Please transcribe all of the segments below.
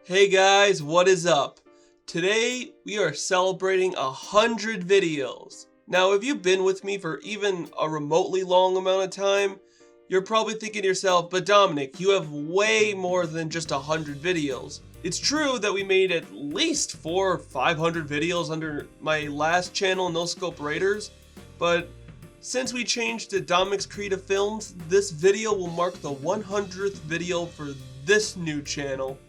Hey guys, what is up? Today we are celebrating 100 videos. Now if you've been with me for even a remotely long amount of time, you're probably thinking to yourself, but Dominic, you have way more than just 100 videos. It's true that we made at least 400 or 500 videos under my last channel, No Scope Raiders, but since we changed to Dominic's Creative Films, this video will mark the 100th video for this new channel.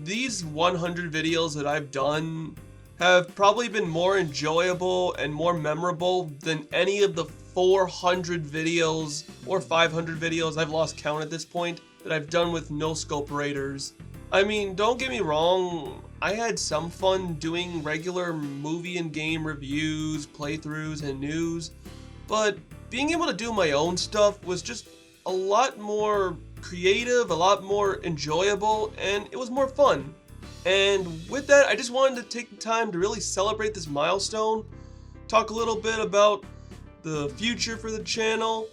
These 100 videos that I've done have probably been more enjoyable and more memorable than any of the 400 videos or 500 videos, I've lost count at this point, that I've done with No Scope Raiders. I mean, don't get me wrong, I had some fun doing regular movie and game reviews, playthroughs, and news, but being able to do my own stuff was just a lot more creative, a lot more enjoyable, and it was more fun. And with that, I just wanted to take the time to really celebrate this milestone, talk a little bit about the future for the channel,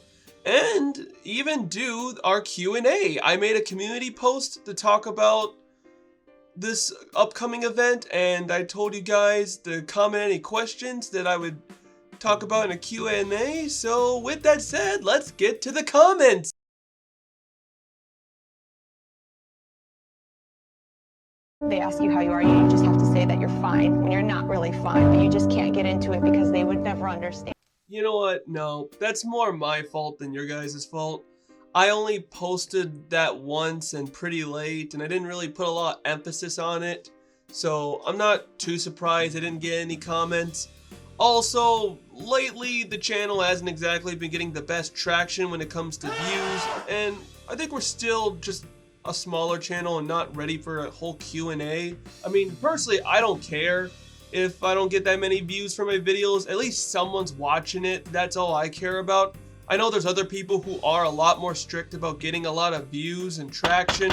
and even do our Q&A. I made a community post to talk about this upcoming event, and I told you guys to comment any questions that I would talk about in a Q&A. So with that said, let's get to the comments. They ask you how you are, you just have to say that you're fine when you're not really fine, but you just can't get into it because they would never understand. You know what? No, that's more my fault than your guys' fault. I only posted that once and pretty late, and I didn't really put a lot of emphasis on it. So I'm not too surprised I didn't get any comments. Also, lately the channel hasn't exactly been getting the best traction when it comes to views, and I think we're still just a smaller channel and not ready for a whole Q&A. I mean, personally, I don't care if I don't get that many views for my videos. At least someone's watching it. That's all I care about. I know there's other people who are a lot more strict about getting a lot of views and traction.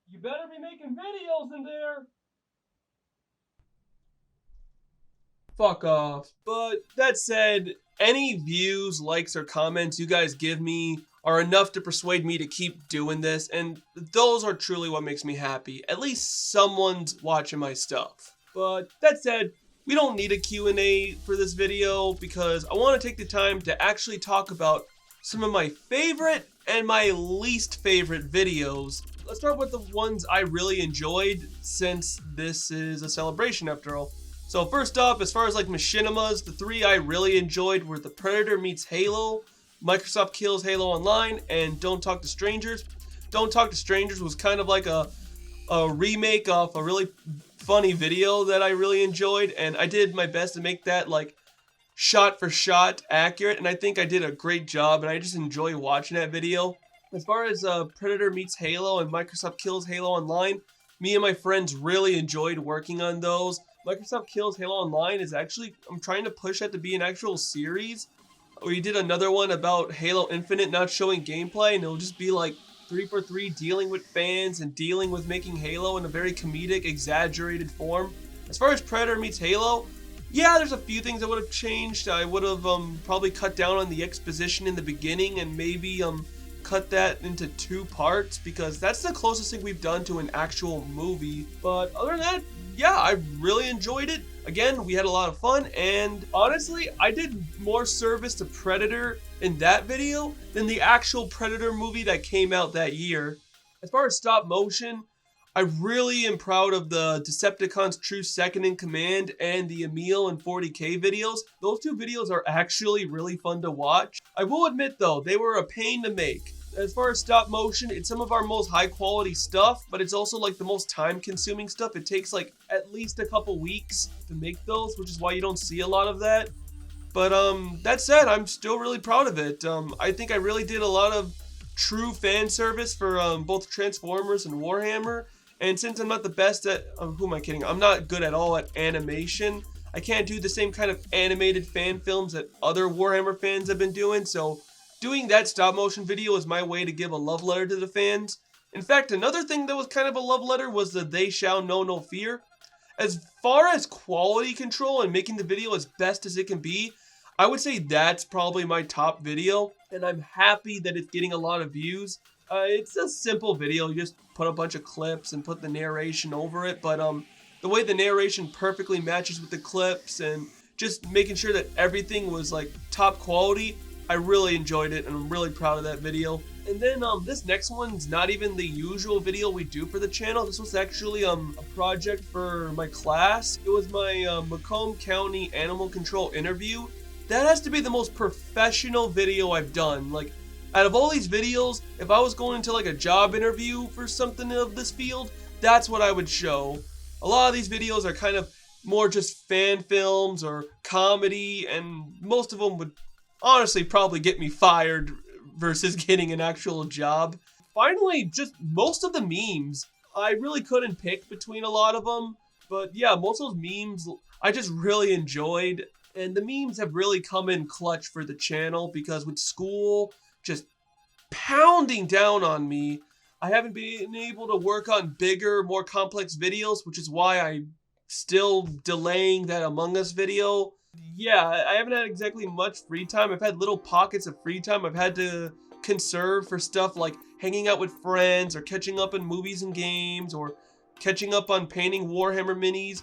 You better be making videos in there. Fuck off. But that said, any views, likes, or comments you guys give me are enough to persuade me to keep doing this, and those are truly what makes me happy. At least someone's watching my stuff. But that said, we don't need a Q&A for this video because I want to take the time to actually talk about some of my favorite and my least favorite videos. Let's start with the ones I really enjoyed, since this is a celebration after all. So first up, as far as like machinimas, the three I really enjoyed were The Predator Meets Halo, Microsoft Kills Halo Online, and Don't Talk to Strangers. Don't Talk to Strangers was kind of like a remake of a really funny video that I really enjoyed, and I did my best to make that like shot for shot accurate, and I think I did a great job, and I just enjoy watching that video. As far as Predator Meets Halo and Microsoft Kills Halo Online, me and my friends really enjoyed working on those. Microsoft Kills Halo Online is actually, I'm trying to push that to be an actual series. We did another one about Halo Infinite not showing gameplay, and it'll just be like 343 dealing with fans and dealing with making Halo in a very comedic, exaggerated form. As far as Predator Meets Halo, yeah, there's a few things I would have changed. I would have probably cut down on the exposition in the beginning and maybe cut that into 2 parts, because that's the closest thing we've done to an actual movie. But other than that, yeah, I really enjoyed it. Again, we had a lot of fun, and honestly, I did more service to Predator in that video than the actual Predator movie that came out that year. As far as stop motion, I really am proud of the Decepticons True Second in Command and the Emil and 40K videos. Those 2 videos are actually really fun to watch. I will admit though, they were a pain to make. As far as stop motion, it's some of our most high quality stuff, but it's also like the most time consuming stuff. It takes like at least a couple weeks to make those, which is why you don't see a lot of that. But that said, I'm still really proud of it. I think I really did a lot of true fan service for both Transformers and Warhammer. And since I'm not the best at, who am I kidding? I'm not good at all at animation. I can't do the same kind of animated fan films that other Warhammer fans have been doing, so doing that stop motion video is my way to give a love letter to the fans. In fact, another thing that was kind of a love letter was the They Shall Know No Fear. As far as quality control and making the video as best as it can be, I would say that's probably my top video, and I'm happy that it's getting a lot of views. It's a simple video. You just put a bunch of clips and put the narration over it. But the way the narration perfectly matches with the clips and just making sure that everything was like top quality, I really enjoyed it and I'm really proud of that video. And then this next one's not even the usual video we do for the channel. This was actually a project for my class. It was my Macomb County Animal Control interview. That has to be the most professional video I've done. Like, out of all these videos, if I was going to like a job interview for something of this field, that's what I would show. A lot of these videos are kind of more just fan films or comedy, and most of them would honestly probably get me fired versus getting an actual job. Finally, just most of the memes. I really couldn't pick between a lot of them, but yeah, most of those memes I just really enjoyed, and the memes have really come in clutch for the channel because with school just pounding down on me, I haven't been able to work on bigger, more complex videos, which is why I'm still delaying that Among Us video. Yeah, I haven't had exactly much free time. I've had little pockets of free time I've had to conserve for stuff like hanging out with friends or catching up in movies and games or catching up on painting Warhammer minis.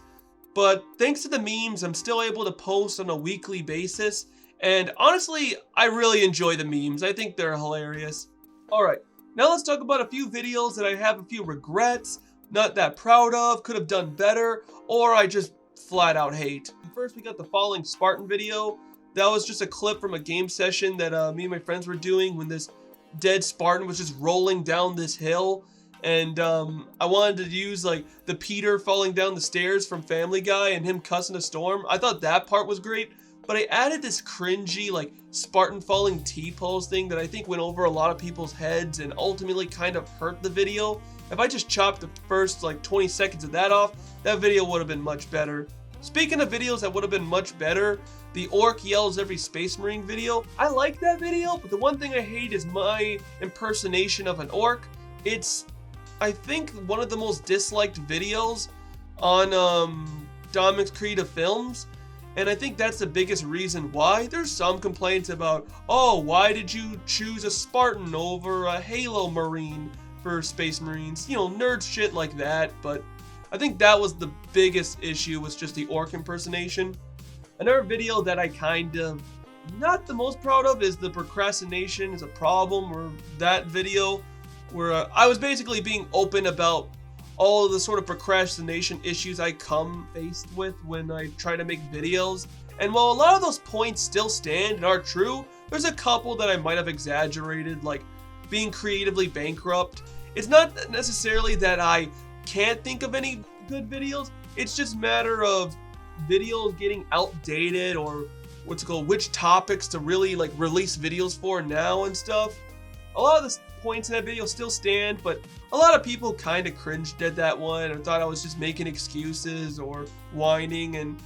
But thanks to the memes, I'm still able to post on a weekly basis. And honestly, I really enjoy the memes. I think they're hilarious. Alright, now let's talk about a few videos that I have a few regrets, not that proud of, could have done better, or I just flat out hate. First, we got the Falling Spartan video. That was just a clip from a game session that me and my friends were doing when this dead Spartan was just rolling down this hill. And I wanted to use like the Peter falling down the stairs from Family Guy and him cussing a storm. I thought that part was great, but I added this cringy like Spartan falling T-pose thing that I think went over a lot of people's heads and ultimately kind of hurt the video. If I just chopped the first like 20 seconds of that off, that video would have been much better. Speaking of videos that would have been much better, the Orc Yells Every Space Marine video. I like that video, but the one thing I hate is my impersonation of an orc. It's, I think, one of the most disliked videos on Dominic's Creative Films. And I think that's the biggest reason why. There's some complaints about, oh, why did you choose a Spartan over a Halo Marine for Space Marines? You know, nerd shit like that, but I think that was the biggest issue, was just the orc impersonation. Another video that I kind of not the most proud of is the procrastination is a problem, or that video where I was basically being open about all of the sort of procrastination issues I come faced with when I try to make videos. And while a lot of those points still stand and are true, there's a couple that I might have exaggerated, like being creatively bankrupt. It's not necessarily that I can't think of any good videos, it's just a matter of videos getting outdated, or what's it called, which topics to really like release videos for now and stuff. A lot of the points in that video still stand, but a lot of people kind of cringed at that one or thought I was just making excuses or whining, and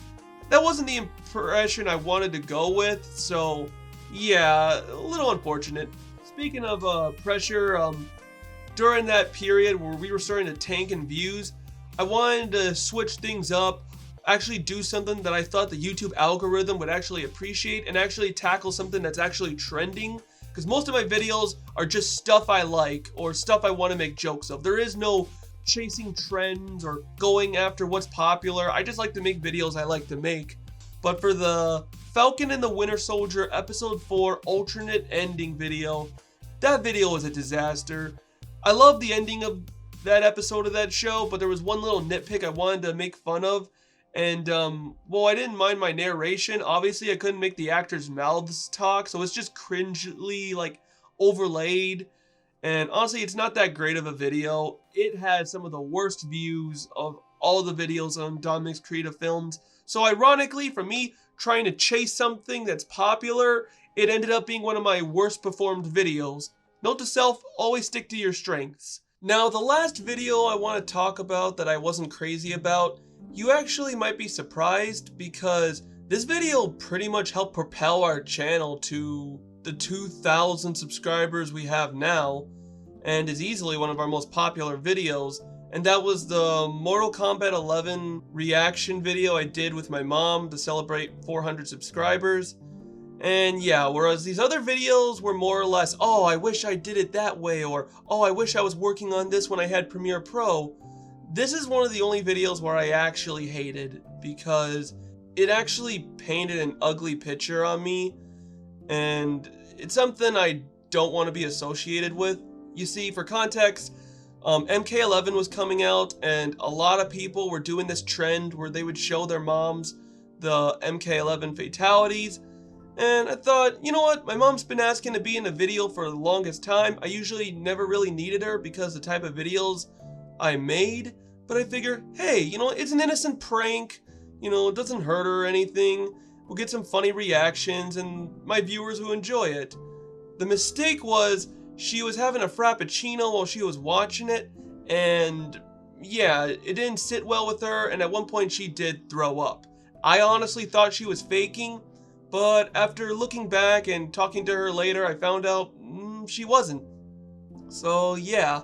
that wasn't the impression I wanted to go with, so yeah, a little unfortunate. Speaking of pressure, during that period where we were starting to tank in views, I wanted to switch things up, actually do something that I thought the YouTube algorithm would actually appreciate, and actually tackle something that's actually trending. Because most of my videos are just stuff I like or stuff I want to make jokes of. There is no chasing trends or going after what's popular. I just like to make videos I like to make. But for the Falcon and the Winter Soldier episode 4 alternate ending video, that video was a disaster. I love the ending of that episode of that show, but there was one little nitpick I wanted to make fun of. And, well, I didn't mind my narration. Obviously, I couldn't make the actors' mouths talk, so it's just cringely, like, overlaid. And honestly, it's not that great of a video. It had some of the worst views of all of the videos on Dominic's Creative Films. So ironically, for me trying to chase something that's popular, it ended up being one of my worst performed videos. Note to self, always stick to your strengths. Now, the last video I want to talk about that I wasn't crazy about, you actually might be surprised, because this video pretty much helped propel our channel to the 2,000 subscribers we have now, and is easily one of our most popular videos. And that was the Mortal Kombat 11 reaction video I did with my mom to celebrate 400 subscribers. And yeah, whereas these other videos were more or less, oh, I wish I did it that way, or oh, I wish I was working on this when I had Premiere Pro. This is one of the only videos where I actually hated, because it actually painted an ugly picture on me, and it's something I don't want to be associated with. You see, for context, MK11 was coming out, and a lot of people were doing this trend where they would show their moms the MK11 fatalities. And I thought, you know what, my mom's been asking to be in a video for the longest time. I usually never really needed her because the type of videos I made, but I figure, hey, you know, it's an innocent prank, you know, it doesn't hurt her or anything. We'll get some funny reactions and my viewers will enjoy it. The mistake was she was having a frappuccino while she was watching it, and yeah, it didn't sit well with her, and at one point she did throw up. I honestly thought she was faking, but after looking back and talking to her later, I found out she wasn't. So yeah.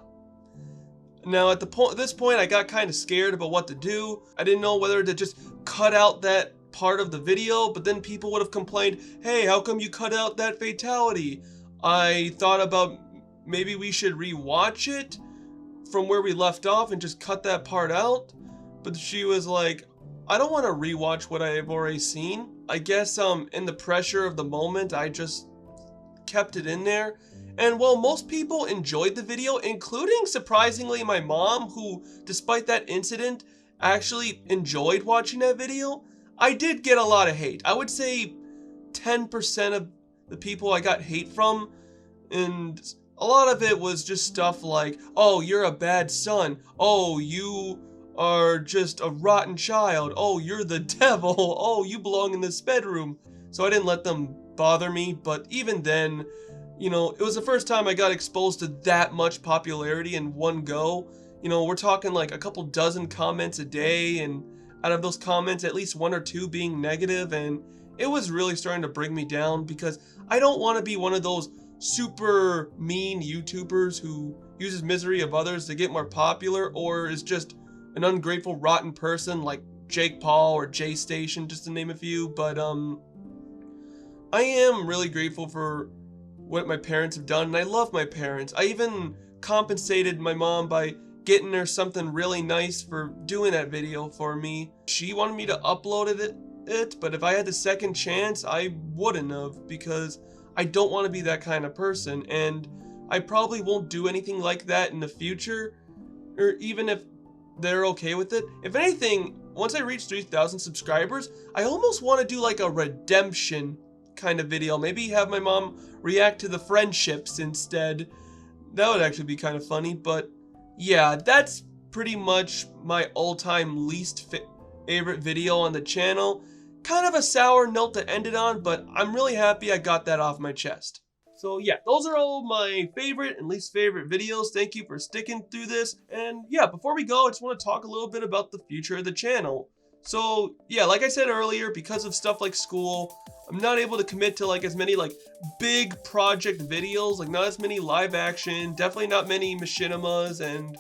Now at this point, I got kind of scared about what to do. I didn't know whether to just cut out that part of the video, but then people would have complained, hey, how come you cut out that fatality? I thought about maybe we should rewatch it from where we left off and just cut that part out. But she was like, I don't want to rewatch what I've already seen. I guess in the pressure of the moment, I just kept it in there. And while most people enjoyed the video, including surprisingly my mom, who despite that incident actually enjoyed watching that video, I did get a lot of hate. I would say 10% of the people I got hate from, and a lot of it was just stuff like, oh, you're a bad son, oh, you are just a rotten child, oh, you're the devil, oh, you belong in this bedroom. So I didn't let them bother me, but even then, you know, it was the first time I got exposed to that much popularity in one go. You know, we're talking like a couple dozen comments a day, and out of those comments, at least one or two being negative, and it was really starting to bring me down because I don't want to be one of those super mean YouTubers who uses misery of others to get more popular, or is just an ungrateful, rotten person like Jake Paul or J Station, just to name a few. But I am really grateful for what my parents have done, and I love my parents. I even compensated my mom by getting her something really nice for doing that video for me. She wanted me to upload it, but if I had the second chance, I wouldn't have, because I don't want to be that kind of person, and I probably won't do anything like that in the future, or even if they're okay with it. If anything, once I reach 3,000 subscribers, I almost want to do like a redemption kind of video. Maybe have my mom react to the friendships instead. That would actually be kind of funny. But yeah, that's pretty much my all-time least favorite video on the channel. Kind of a sour note to end it on, but I'm really happy I got that off my chest. So yeah, those are all my favorite and least favorite videos. Thank you for sticking through this. And yeah, before we go, I just want to talk a little bit about the future of the channel. So yeah, like I said earlier, because of stuff like school, I'm not able to commit to like as many like big project videos, like not as many live action, definitely not many machinimas, and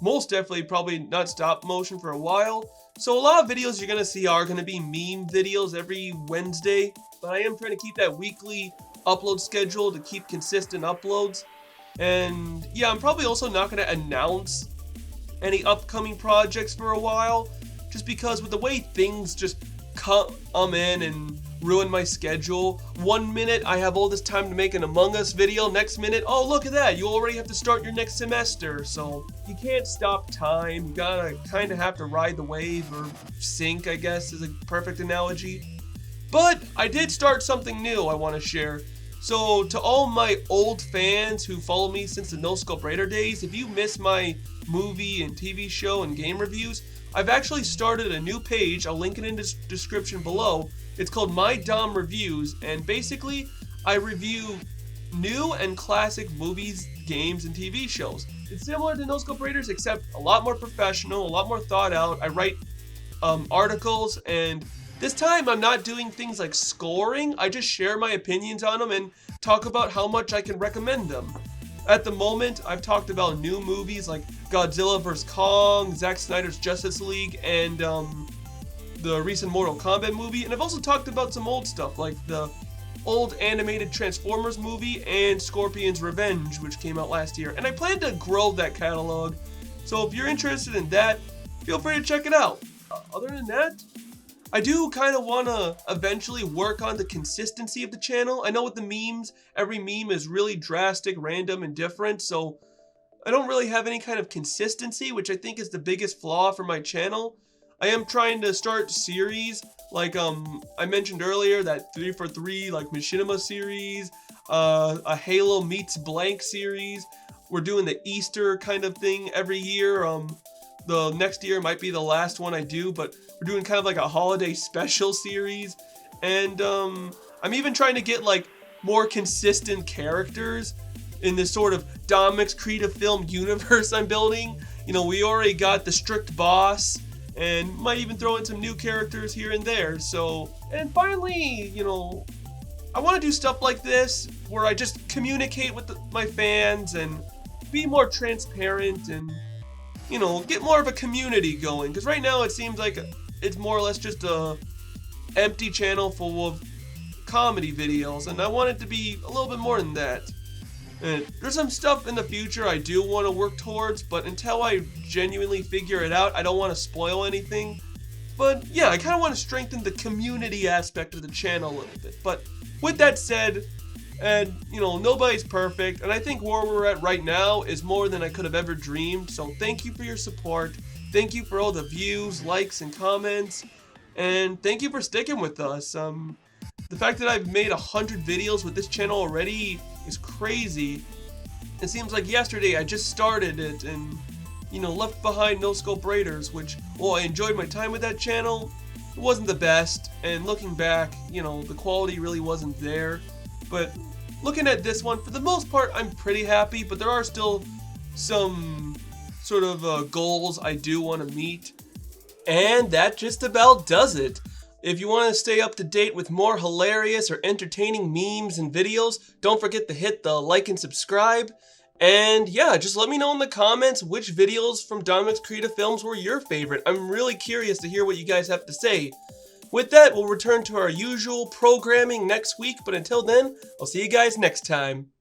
most definitely probably not stop motion for a while. So a lot of videos you're gonna see are gonna be meme videos every Wednesday, but I am trying to keep that weekly upload schedule to keep consistent uploads. And yeah, I'm probably also not gonna announce any upcoming projects for a while, just because with the way things just come in and ruin my schedule. 1 minute I have all this time to make an Among Us video, next minute, oh look at that, you already have to start your next semester. So you can't stop time, you gotta kind of have to ride the wave, or sink, I guess is a perfect analogy. But I did start something new I want to share. So to all my old fans who follow me since the No Scope Raider days, if you miss my movie and TV show and game reviews, I've actually started a new page. I'll link it in the description below. It's called My Dom Reviews, and basically I review new and classic movies, games, and TV shows. It's similar to No Scope Raiders, except a lot more professional, a lot more thought out. I write articles, and this time I'm not doing things like scoring. I just share my opinions on them and talk about how much I can recommend them. At the moment, I've talked about new movies like Godzilla vs. Kong, Zack Snyder's Justice League, and the recent Mortal Kombat movie. And I've also talked about some old stuff like the old animated Transformers movie and Scorpion's Revenge, which came out last year. And I plan to grow that catalog, so if you're interested in that, feel free to check it out. Other than that, I do kind of want to eventually work on the consistency of the channel. I know with the memes, every meme is really drastic, random, and different, so I don't really have any kind of consistency, which I think is the biggest flaw for my channel. I am trying to start series, like I mentioned earlier, that 3 for 3 like Machinima series, a Halo meets blank series. We're doing the Easter kind of thing every year. The next year might be the last one I do, but we're doing kind of like a holiday special series. And I'm even trying to get like more consistent characters in this sort of Dominic's creative film universe I'm building. You know, we already got the strict boss, and might even throw in some new characters here and there. So, and finally, you know, I want to do stuff like this where I just communicate with my fans and be more transparent and, you know, get more of a community going. Because right now it seems like it's more or less just a empty channel full of comedy videos, and I want it to be a little bit more than that. And there's some stuff in the future I do want to work towards, but until I genuinely figure it out, I don't want to spoil anything. But yeah, I kind of want to strengthen the community aspect of the channel a little bit. But with that said, and you know, nobody's perfect, and I think where we're at right now is more than I could have ever dreamed. So thank you for your support. Thank you for all the views, likes, and comments. And thank you for sticking with us. The fact that I've made 100 videos with this channel already is crazy. It seems like yesterday I just started it and, you know, left behind No Scope Raiders, which, well, I enjoyed my time with that channel. It wasn't the best, and looking back, you know, the quality really wasn't there. But looking at this one, for the most part, I'm pretty happy, but there are still some sort of goals I do want to meet. And that just about does it. If you want to stay up to date with more hilarious or entertaining memes and videos, don't forget to hit the like and subscribe. And yeah, just let me know in the comments which videos from Dominic's Creative Films were your favorite. I'm really curious to hear what you guys have to say. With that, we'll return to our usual programming next week, but until then, I'll see you guys next time.